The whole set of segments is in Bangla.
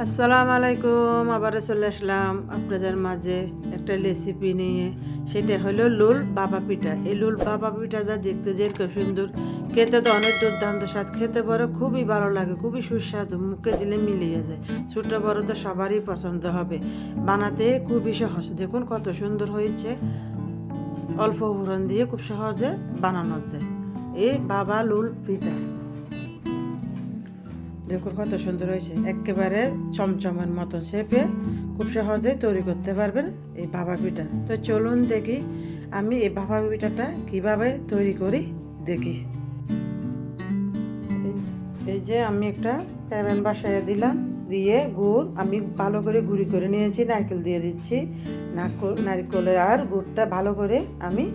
আসসালামু আলাইকুম। আবার চলে আসলাম আপনাদের মাঝে একটা রেসিপি নিয়ে। সেটা হলো লুল বাবা পিঠা। এই লুল বাবা পিঠাটা দেখতে যেরকম সুন্দর, খেতে তো অনেক দুর্দান্ত স্বাদ। খেতে বড় খুবই ভালো লাগে, খুবই সুস্বাদু, মুখে দিলে মিলিয়ে যায়। ছোট বড় তো সবারই পছন্দ হবে। বানাতে খুবই সহজ। দেখুন কত সুন্দর হয়েছে। অল্প উপকরণ দিয়ে খুব সহজে বানানো যায় এই বাবা লুল পিঠা। দেখুন কত সুন্দর হয়েছে, একেবারে চমচমের মতন শেপে খুব সহজে তৈরি করতে পারবেন এই ভাপা পিঠা। তো চলুন দেখি আমি এই ভাপা পিঠাটা কিভাবে তৈরি করি দেখি। এই যে আমি একটা প্যান বসাইয়ে দিলাম, দিয়ে গুড় আমি ভালো করে গুঁড়ি করে নিয়েছি। নারকেল দিয়ে দিচ্ছি, নারকেলের আর গুড়টা ভালো করে আমি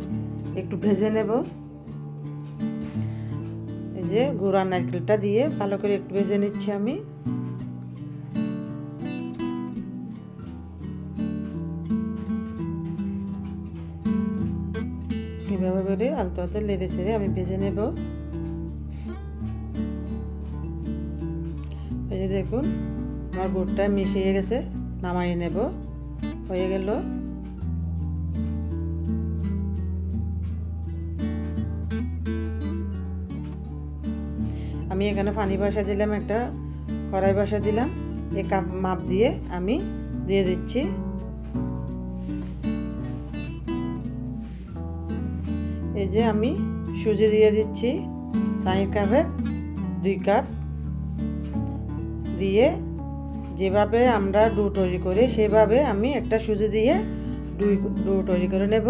একটু ভেজে নেব। যে গুড় আর নারকেলটা দিয়ে ভালো করে একটু ভেজে নিচ্ছি আমি। এভাবে করে আলতো হাতে লেড়ে ছেড়ে আমি ভেজে নেব। এই যে দেখুন আমার গুড়টা মিশিয়ে গেছে, নামাইয়ে নেব। হয়ে গেল। আমি এখানে পানি বসা দিলাম, একটা কড়াই বসা দিলাম। এই কাপ মাপ দিয়ে আমি দিয়ে দিচ্ছি। এই যে আমি সুজি দিয়ে দিচ্ছি, চায়ের কাপের 2 কাপ দিয়ে। যেভাবে আমরা ডো তৈরি করি সেভাবে আমি একটা সুজি দিয়ে ডো তৈরি করে নেব।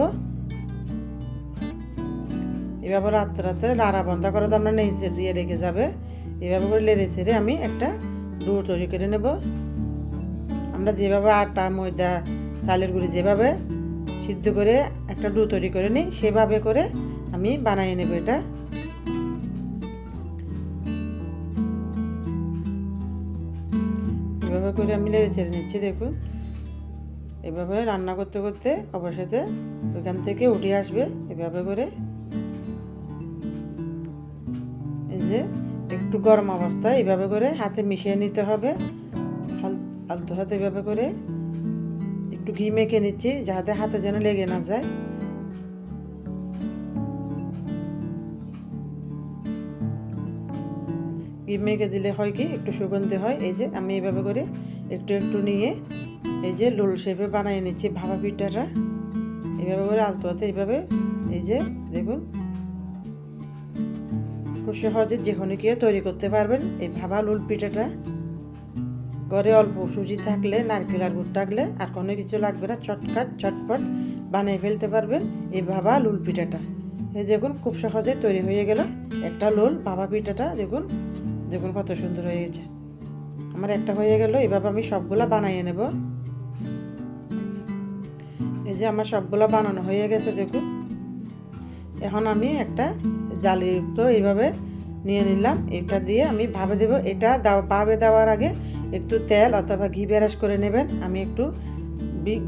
এভাবে রাত্রে লাড়া বন্ধ করে তো আমরা নিচে দিয়ে রেখে যাবে। এভাবে করে লেড়ে ছেড়ে আমি একটা ডো তৈরি করে নেব। আমরা যেভাবে আটা ময়দা চালের গুঁড়ি যেভাবে সিদ্ধ করে একটা ডো তৈরি করে নিই, সেভাবে করে আমি বানিয়ে নেব এটা। এভাবে করে আমি লেড়ে ছেড়ে নিচ্ছি। দেখুন এভাবে রান্না করতে করতে অবশেষে ওইখান থেকে উঠে আসবে। এভাবে করে এই যে একটু গরম অবস্থায় এভাবে করে হাতে মিশিয়ে নিতে হবে। আলতো হাতে এভাবে করে একটু ঘি মেখে নিচ্ছি, যাতে হাতে যেন লেগে না যায়। ঘি মেখে দিলে হয় কি একটু সুগন্ধি হয়। এই যে আমি এইভাবে করে একটু একটু নিয়ে এই যে লোল শেপে বানিয়ে নিচ্ছি ভাপা পিঠাটা। এইভাবে করে আলতো হাতে এইভাবে এই যে দেখুন খুব সহজে যে কোনো কেউ তৈরি করতে পারবেন এই ভাপা লুল পিঠাটা। ঘরে অল্প সুজি থাকলে, নারকেল আর গুড় থাকলে আর কোনো কিছু লাগবে না, চটপট বানিয়ে ফেলতে পারবেন এই ভাপা লুল পিঠাটা। এই দেখুন খুব সহজে তৈরি হয়ে গেল একটা লুল ভাপা পিঠাটা। দেখুন দেখুন কত সুন্দর হয়ে গেছে। আমার একটা হয়ে গেল। এভাবে আমি সবগুলা বানিয়ে নেব। এই যে আমার সবগুলা বানানো হয়ে গেছে। দেখুন এখন আমি একটা জালি তো এইভাবে নিয়ে নিলাম। এটা দিয়ে আমি ভাপে দেবো। এটা ভাপে দেওয়ার আগে একটু তেল অথবা ঘি ব্রাশ করে নেবেন। আমি একটু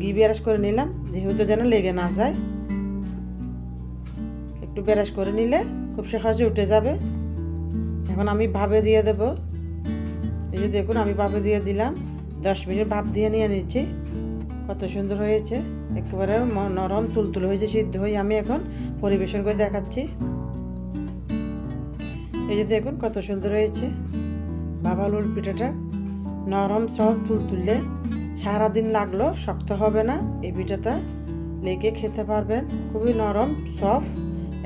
ঘি ব্রাশ করে নিলাম, যেহেতু যেন লেগে না যায়। একটু ব্রাশ করে নিলে খুব সহজে উঠে যাবে। এখন আমি ভাপে দিয়ে দেব। এই যে দেখুন আমি ভাপে দিয়ে দিলাম। 10 মিনিট ভাপ দিয়ে নিয়ে নিচ্ছি। কত সুন্দর হয়েছে, একেবারে নরম তুলতুলে হয়েছে, সিদ্ধ হয়ে। আমি এখন পরিবেশন করে দেখাচ্ছি। এই যে দেখুন কত সুন্দর হয়েছে ভাপা লুল পিঠাটা। নরম সব তুলতুলে, সারাদিন লাগলো শক্ত হবে না। এই পিঠাটা লেগে খেতে পারবেন, খুবই নরম সফট।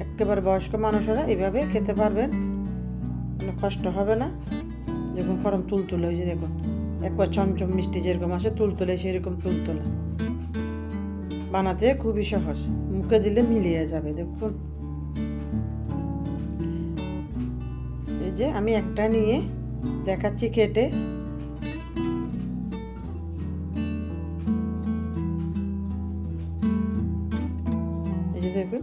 একেবারে বয়স্ক মানুষেরা এভাবে খেতে পারবেন, কোনো কষ্ট হবে না। দেখুন গরম তুলতুলে হয়েছে। দেখুন একবার চমচম মিষ্টি যেরকম আসে তুলতুলে, সেরকম তুলতুলে। বানাতে খুবই সহজ, মুখে দিলে মিলিয়ে যাবে। দেখুন এই যে আমি একটা নিয়ে দেখাচ্ছি কেটে। এই যে দেখুন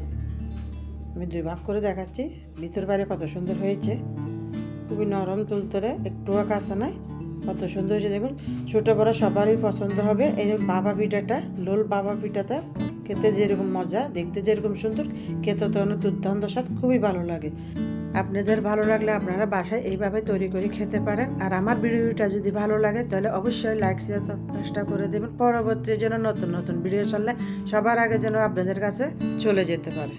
আমি 2 ভাগ করে দেখাচ্ছি। ভিতর বাইরে কত সুন্দর হয়েছে, খুবই নরম তুলতুলে, একটুও কাঁচা নাই। কত সুন্দর হয়েছে দেখুন। ছোট বড় সবারই পছন্দ হবে এই বাবা পিঠাটা। লোল বাবা পিঠাটা খেতে যেরকম মজা, দেখতে যেরকম সুন্দর, খেতে তো অনেক দুর্দান্ত স্বাদ, খুবই ভালো লাগে। আপনাদের ভালো লাগলে আপনারা বাসায় এইভাবে তৈরি করে খেতে পারেন। আর আমার ভিডিওটা যদি ভালো লাগে তাহলে অবশ্যই লাইক শেয়ার সাবস্ক্রাইব করে দেবেন, পরবর্তী যেন নতুন নতুন ভিডিও চললে সবার আগে যেন আপনাদের কাছে চলে যেতে পারে।